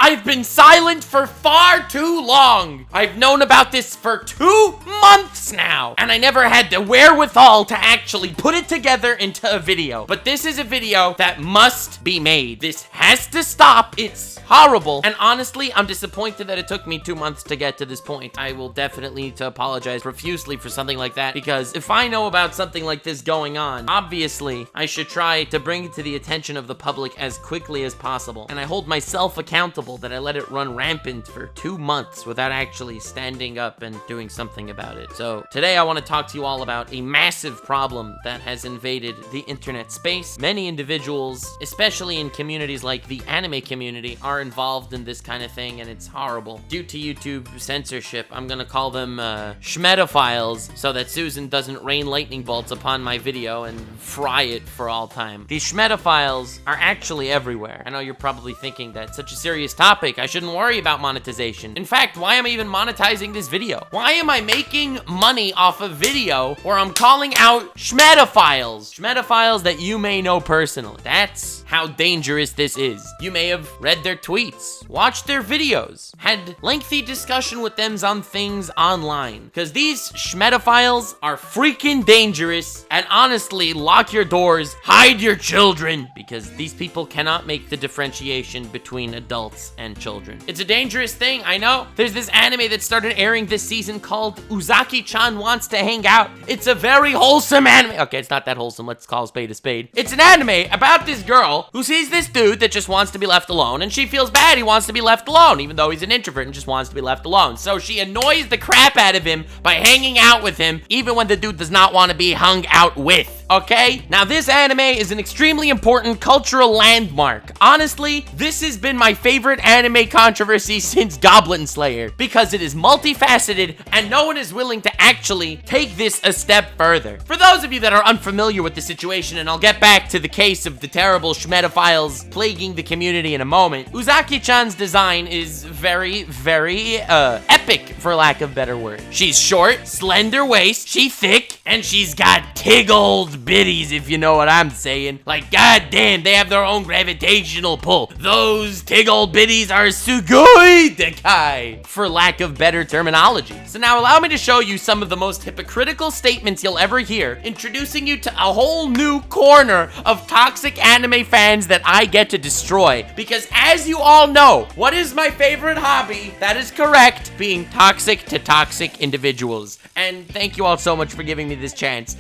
I've been silent for far too long. I've known about this for 2 months now, and I never had the wherewithal to actually put it together into a video. But this is a video that must be made. This has to stop. It's horrible. And honestly, I'm disappointed that it took me 2 months to get to this point. I will definitely need to apologize profusely for something like that, because if I know about something like this going on, obviously I should try to bring it to the attention of the public as quickly as possible. And I hold myself accountable that I let it run rampant for 2 months without actually standing up and doing something about it. So today I want to talk to you all about a massive problem that has invaded the internet space. Many individuals, especially in communities like the anime community, are involved in this kind of thing, and it's horrible. Due to YouTube censorship, I'm gonna call them schmetophiles, so that Susan doesn't rain lightning bolts upon my video and fry it for all time. These schmetophiles are actually everywhere. I know you're probably thinking that's such a serious topic, I shouldn't worry about monetization. In fact, why am I even monetizing this video? Why am I making money off a video where I'm calling out schmetophiles? Schmetophiles that you may know personally. That's how dangerous this is. You may have read their tweets, watched their videos, had lengthy discussion with them on things online. Because these schmetophiles are freaking dangerous, and honestly, lock your doors, hide your children, because these people cannot make the differentiation between adults and children. It's a dangerous thing, I know. There's this anime that started airing this season called Uzaki-chan Wants to Hang Out. It's a very wholesome anime. Okay, it's not that wholesome, let's call a spade a spade. It's an anime about this girl who sees this dude that just wants to be left alone, and she feels bad he wants to be left alone, even though he's an introvert and just wants to be left alone. So she annoys the crap out of him by hanging out with him, even when the dude does not want to be hung out with. Okay? Now, this anime is an extremely important cultural landmark. Honestly, this has been my favorite anime controversy since Goblin Slayer, because it is multifaceted and no one is willing to actually take this a step further. For those of you that are unfamiliar with the situation, and I'll get back to the case of the terrible schmetophiles plaguing the community in a moment, Uzaki-chan's design is very, very, epic, for lack of better word. She's short, slender waist, she's thick, and she's got tiggled bitties, if you know what I'm saying. Like, goddamn, they have their own gravitational pull. Those tiggled bitties are sugoi dekai, for lack of better terminology. So now allow me to show you some of the most hypocritical statements you'll ever hear, introducing you to a whole new corner of toxic anime fans that I get to destroy. Because as you all know, what is my favorite hobby? That is correct, being toxic to toxic individuals. And thank you all so much for giving me this chance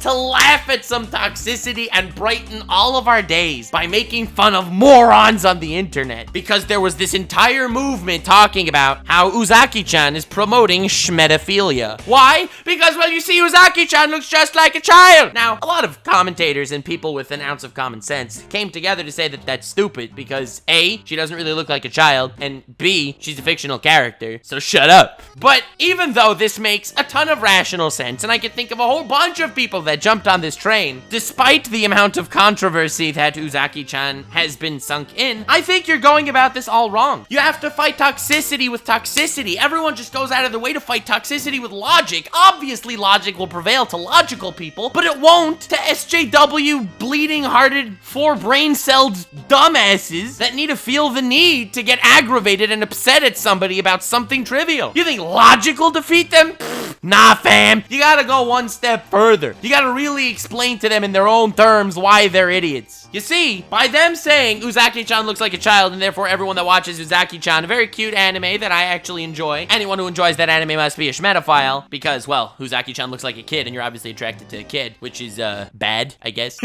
to laugh at some toxicity and brighten all of our days by making fun of morons on the internet. Because there was this entire movement talking about how Uzaki-chan is promoting schmetophilia. Why? Because, well, you see, Uzaki-chan looks just like a child. Now, a lot of commentators and people with an ounce of common sense came together to say that that's stupid because A, she doesn't really look like a child, and B, she's a fictional character, so shut up. But even though this makes a ton of rational sense, and I can think of a whole bunch of people that jumped on this train, despite the amount of controversy that Uzaki-chan has been sunk in, I think you're going about this all wrong. You have to fight toxicity with toxicity. Everyone just goes out of their way to fight toxicity with logic. Obviously, logic will prevail to logical people, but it won't to SJW bleeding-hearted, four-brain-celled dumbasses that need to feel the need to get aggravated and upset at somebody about something trivial. You think logic will defeat them? Nah, fam. You gotta go one step further. You gotta really explain to them in their own terms why they're idiots. You see, by them saying Uzaki-chan looks like a child, and therefore everyone that watches Uzaki-chan, a very cute anime that I actually enjoy, anyone who enjoys that anime must be a schmetophile, because, well, Uzaki-chan looks like a kid, and you're obviously attracted to a kid, which is, bad, I guess.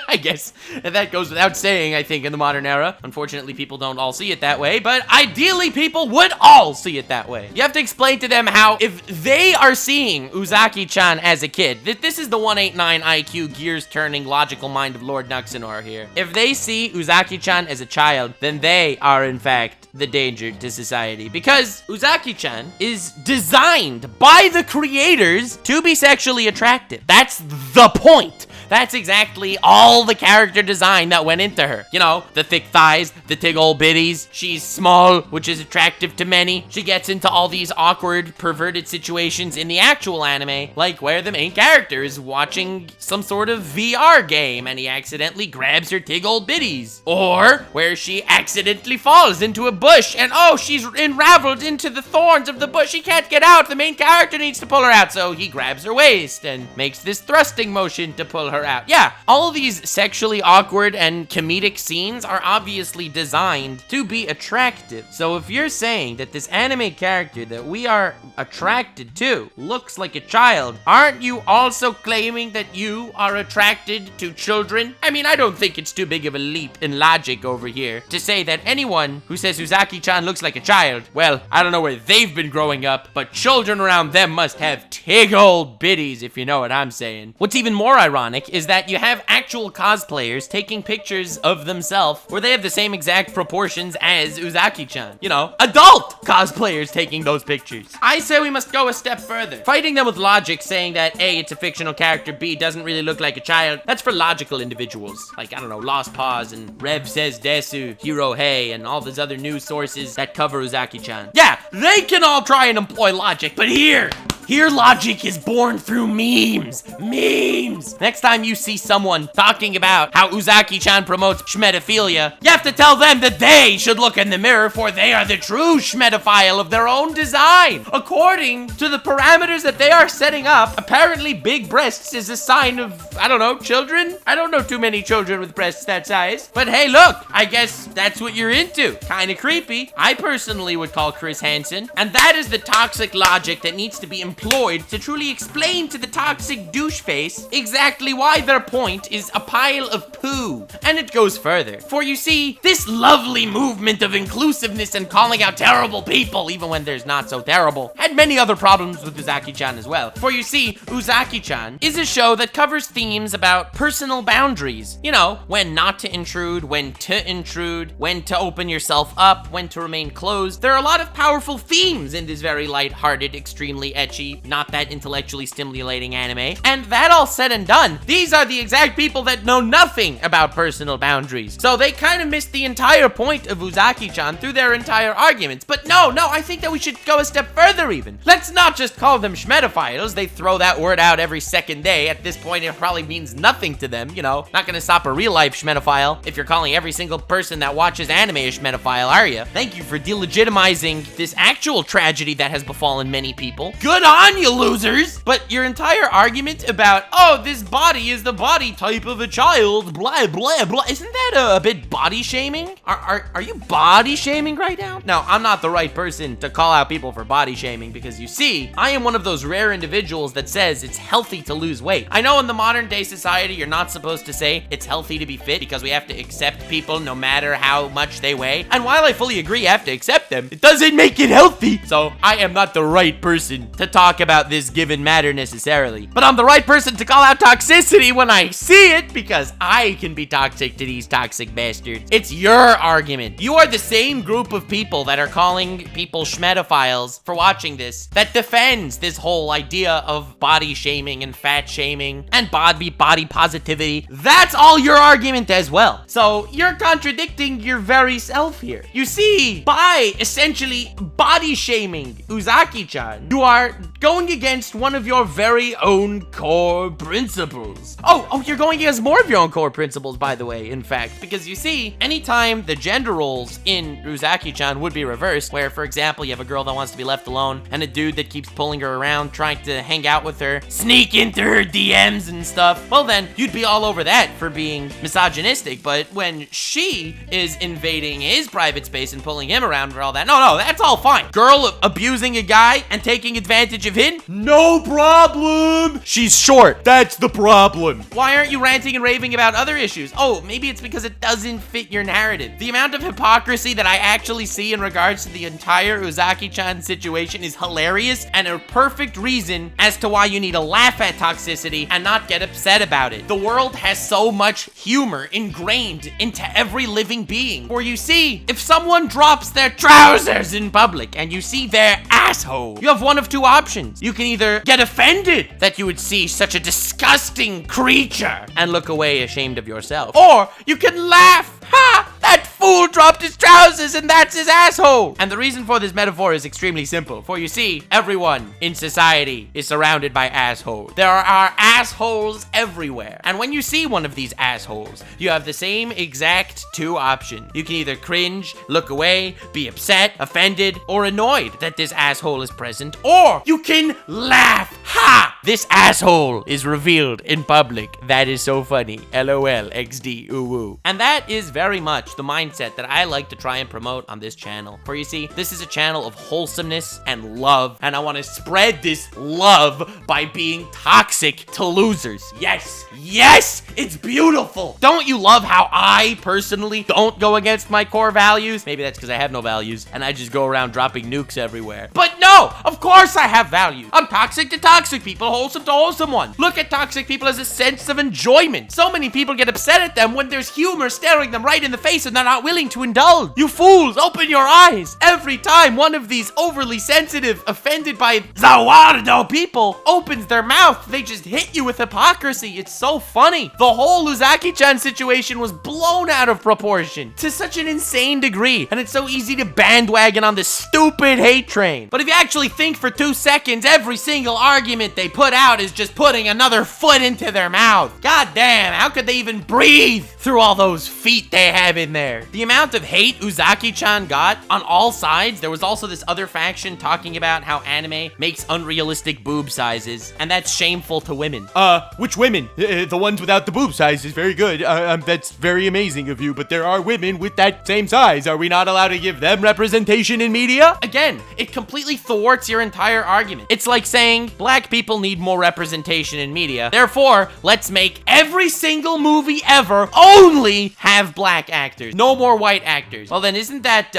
I guess that goes without saying, I think, in the modern era. Unfortunately, people don't all see it that way, but ideally, people would all see it that way. You have to explain to them how, if they are seeing Uzaki-chan as a kid, this is the 189 IQ, gears-turning, logical mind of Lord Nuxenor here. If they see Uzaki-chan as a child, then they are, in fact, the danger to society. Because Uzaki-chan is designed by the creators to be sexually attractive. That's the point. That's exactly all the character design that went into her. You know, the thick thighs, the tig old bitties. She's small, which is attractive to many. She gets into all these awkward, perverted situations in the actual anime, like where the main character is watching some sort of VR game and he accidentally grabs her tig old bitties. Or where she accidentally falls into a bush and she's unraveled into the thorns of the bush. She can't get out. The main character needs to pull her out, so he grabs her waist and makes this thrusting motion to pull her out. Yeah, all of these sexually awkward and comedic scenes are obviously designed to be attractive. So if you're saying that this anime character that we are attracted to looks like a child, aren't you also claiming that you are attracted to children? I mean, I don't think it's too big of a leap in logic over here to say that anyone who says Uzaki-chan looks like a child, well, I don't know where they've been growing up, but children around them must have tig old bitties, if you know what I'm saying. What's even more ironic is that you have actual cosplayers taking pictures of themselves where they have the same exact proportions as Uzaki-chan. You know, adult cosplayers taking those pictures. I say we must go a step further. Fighting them with logic, saying that A, it's a fictional character, B, doesn't really look like a child, that's for logical individuals. Like, I don't know, Lost Pause and Rev Says Desu, Hiro Hey, and all these other news sources that cover Uzaki-chan. Yeah, they can all try and employ logic, but here logic is born through memes. Memes! Next time you see someone talking about how Uzaki-chan promotes schmetophilia, you have to tell them that they should look in the mirror, for they are the true schmetophile of their own design. According to the parameters that they are setting up, apparently big breasts is a sign of, I don't know, children? I don't know too many children with breasts that size. But hey, look, I guess that's what you're into. Kinda creepy. I personally would call Chris Hansen, and that is the toxic logic that needs to be employed to truly explain to the toxic douche face exactly why their point is a pile of poo. And it goes further. For you see, this lovely movement of inclusiveness and calling out terrible people, even when there's not so terrible, had many other problems with Uzaki-chan as well. For you see, Uzaki-chan is a show that covers themes about personal boundaries. You know, when not to intrude, when to open yourself up, when to remain closed. There are a lot of powerful themes in this very lighthearted, extremely ecchi, not that intellectually stimulating anime. And that all said and done, these are the exact people that know nothing about personal boundaries. So they kind of missed the entire point of Uzaki-chan through their entire arguments. But no, I think that we should go a step further even. Let's not just call them schmetophiles. They throw that word out every second day. At this point, it probably means nothing to them, you know. Not gonna stop a real-life schmetophile if you're calling every single person that watches anime a schmetophile, are you? Thank you for delegitimizing this actual tragedy that has befallen many people. Good on you, losers! But your entire argument about, this body is the body type of a child, blah, blah, blah, isn't that a bit body shaming? Are you body shaming right now? No, I'm not the right person to call out people for body shaming because you see, I am one of those rare individuals that says it's healthy to lose weight. I know in the modern day society, you're not supposed to say it's healthy to be fit because we have to accept people no matter how much they weigh. And while I fully agree you have to accept them, it doesn't make it healthy. So I am not the right person to talk about this given matter necessarily. But I'm the right person to call out toxicity when I see it because I can be toxic to these toxic bastards. It's your argument. You are the same group of people that are calling people schmetophiles for watching this that defends this whole idea of body shaming and fat shaming and body positivity. That's all your argument as well. So you're contradicting your very self here. You see, by essentially body shaming Uzaki-chan, you are going against one of your very own core principles. Oh, you're going against more of your own core principles, by the way, in fact, because you see, anytime the gender roles in Uzaki-chan would be reversed, where, for example, you have a girl that wants to be left alone and a dude that keeps pulling her around, trying to hang out with her, sneak into her DMs and stuff, well then, you'd be all over that for being misogynistic, but when she is invading his private space and pulling him around for all that, no, that's all fine. Girl abusing a guy and taking advantage of him, no problem. She's short, that's the problem. Why aren't you ranting and raving about other issues? Oh, maybe it's because it doesn't fit your narrative. The amount of hypocrisy that I actually see in regards to the entire Uzaki-chan situation is hilarious and a perfect reason as to why you need to laugh at toxicity and not get upset about it. The world has so much humor ingrained into every living being. For you see, if someone drops their trousers in public and you see their asshole, you have one of two options. options. You can either get offended that you would see such a disgusting creature and look away ashamed of yourself, or you can laugh. Ha! That fool dropped his trousers and that's his asshole. And the reason for this metaphor is extremely simple. For you see, everyone in society is surrounded by assholes. There are assholes everywhere. And when you see one of these assholes, you have the same exact two options. You can either cringe, look away, be upset, offended, or annoyed that this asshole is present, or you can laugh. Ha! This asshole is revealed in public. That is so funny. LOL, XD, ooh. And that is very much the mindset that I like to try and promote on this channel. For you see, this is a channel of wholesomeness and love, and I want to spread this love by being toxic to losers. Yes, it's beautiful. Don't you love how I personally don't go against my core values? Maybe that's because I have no values and I just go around dropping nukes everywhere. But no, of course I have values. I'm toxic to toxic people, wholesome to wholesome ones. Look at toxic people as a sense of enjoyment. So many people get upset at them when there's humor staring them right in the face and they're not willing to indulge. You fools, open your eyes. Every time one of these overly sensitive, offended by Zawardo people opens their mouth, they just hit you with hypocrisy. It's so funny. The whole Uzaki-chan situation was blown out of proportion to such an insane degree, and it's so easy to bandwagon on this stupid hate train. But if you actually think for 2 seconds, every single argument they put out is just putting another foot into their mouth. God damn, how could they even breathe through all those feet they have in there? The amount of hate Uzaki-chan got on all sides. There was also this other faction talking about how anime makes unrealistic boob sizes, and that's shameful to women. Which women? The ones without the boob size is very good. That's very amazing of you, but there are women with that same size. Are we not allowed to give them representation in media? Again, it completely thwarts your entire argument. It's like saying black people need more representation in media. Therefore, let's make every single movie ever only have black actors. No more white actors. Well, then isn't that,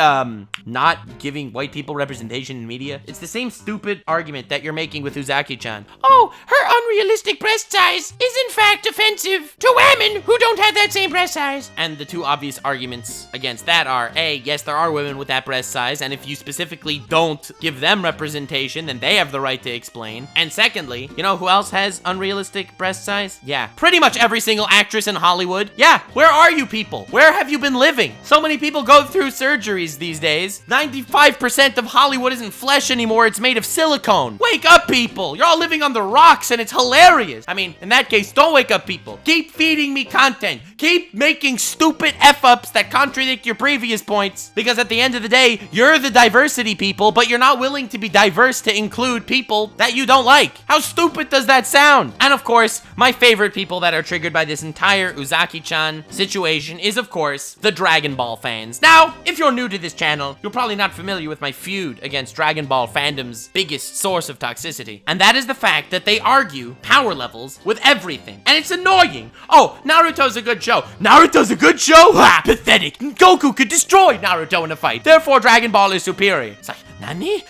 not giving white people representation in media? It's the same stupid argument that you're making with Uzaki-chan. Oh, her unrealistic breast size is in fact offensive to women who don't have that same breast size. And the two obvious arguments against that are, A, yes, there are women with that breast size, and if you specifically don't give them representation, then they have the right to explain. And secondly, you know who else has unrealistic breast size? Yeah, pretty much every single actress in Hollywood. Yeah, where are you people? Where have you been living? So many people go through surgeries these days. 95% of Hollywood isn't flesh anymore, it's made of silicone. Wake up, people! You're all living on the rocks and it's hilarious. I mean, in that case, don't wake up, people. Keep feeding me content. Keep making stupid F-ups that contradict your previous points, because at the end of the day, you're the diversity people, but you're not willing to be diverse to include people that you don't like. How stupid does that sound? And of course, my favorite people that are triggered by this entire Uzaki-chan situation is, of course, the Dragon Ball fans. Now, if you're new to this channel, you're probably not familiar with my feud against Dragon Ball fandom's biggest source of toxicity, and that is the fact that they argue power levels with everything, and it's annoying. Oh, Naruto's a good show. Naruto's a good show? Ha! Pathetic. Goku could destroy Naruto in a fight. Therefore, Dragon Ball is superior. It's like, Nani?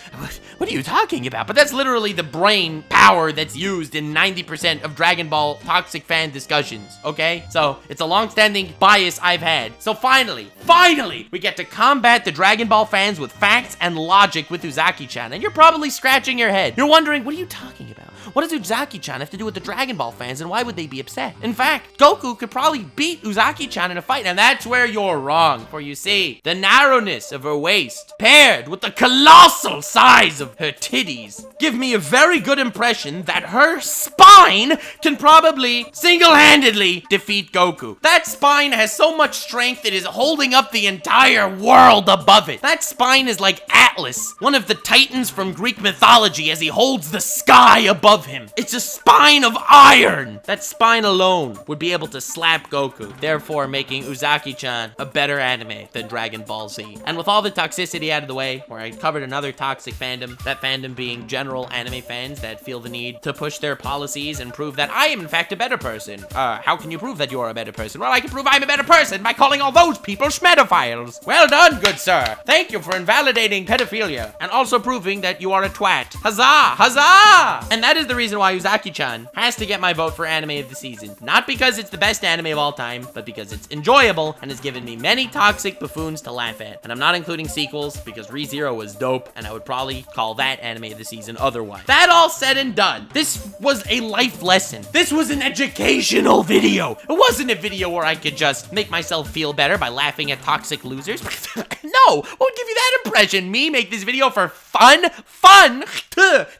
What are you talking about? But that's literally the brain power that's used in 90% of Dragon Ball toxic fan discussions, okay? So, it's a long-standing bias I've had. So finally, we get to combat the Dragon Ball fans with facts and logic with Uzaki-chan, and you're probably scratching your head. You're wondering, what are you talking about? What does Uzaki-chan have to do with the Dragon Ball fans, and why would they be upset? In fact, Goku could probably beat Uzaki-chan in a fight, and that's where you're wrong. For you see, the narrowness of her waist, paired with the colossal size of her titties, give me a very good impression that her spine can probably single-handedly defeat Goku. That spine has so much strength it is holding up the entire world above it. That spine is like Atlas, one of the titans from Greek mythology, as he holds the sky above him. It's a spine of iron. That spine alone would be able to slap Goku, therefore making Uzaki-chan a better anime than Dragon Ball Z. And with all the toxicity out of the way, where I covered another toxic fandom, that fandom being general anime fans that feel the need to push their policies and prove that I am in fact a better person. How can you prove that you're a better person? Well, I can prove I'm a better person by calling all those people schmedophiles. Well done, good sir. Thank you for invalidating pedophilia and also proving that you are a twat. Huzzah! Huzzah! And that is the the reason why Uzaki-chan has to get my vote for anime of the season. Not because it's the best anime of all time, but because it's enjoyable and has given me many toxic buffoons to laugh at. And I'm not including sequels because ReZero was dope, and I would probably call that anime of the season otherwise. That all said and done, this was a life lesson. This was an educational video. It wasn't a video where I could just make myself feel better by laughing at toxic losers. No, what would give you that impression? Me make this video for fun? Fun?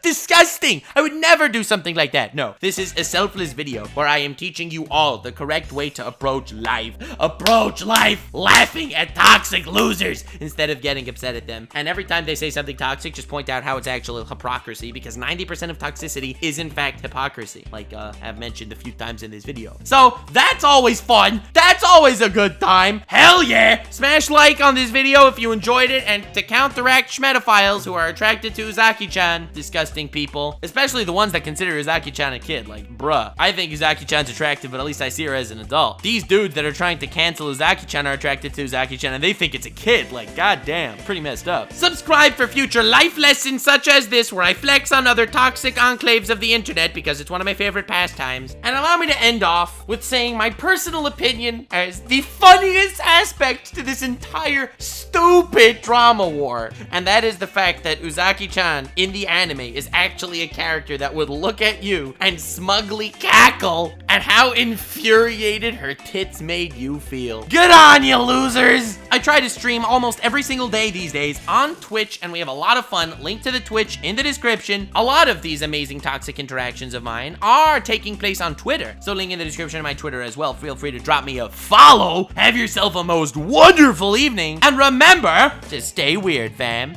Disgusting. I would never do something like that. No, this is a selfless video where I am teaching you all the correct way to approach life. Approach life laughing at toxic losers instead of getting upset at them. And every time they say something toxic, just point out how it's actually hypocrisy, because 90% of toxicity is in fact hypocrisy, like I've mentioned a few times in this video. So that's always fun. That's always a good time. Hell yeah. Smash like on this video if you enjoyed it, and to counteract schmetophiles who are attracted to Uzaki-chan, disgusting people, especially the ones that consider Uzaki-chan a kid, like bruh. I think Uzaki-chan's attractive, but at least I see her as an adult. These dudes that are trying to cancel Uzaki-chan are attracted to Uzaki-chan and they think it's a kid. Like, goddamn, pretty messed up. Subscribe for future life lessons such as this, where I flex on other toxic enclaves of the internet because it's one of my favorite pastimes. And allow me to end off with saying my personal opinion as the funniest aspect to this entire stupid drama war, and that is the fact that Uzaki-chan in the anime is actually a character that would look at you and smugly cackle at how infuriated her tits made you feel. Good on you, losers! I try to stream almost every single day these days on Twitch, and we have a lot of fun. Link to the Twitch in the description. A lot of these amazing toxic interactions of mine are taking place on Twitter, so link in the description of my Twitter as well. Feel free to drop me a follow. Have yourself a most wonderful evening, and remember to stay weird, fam.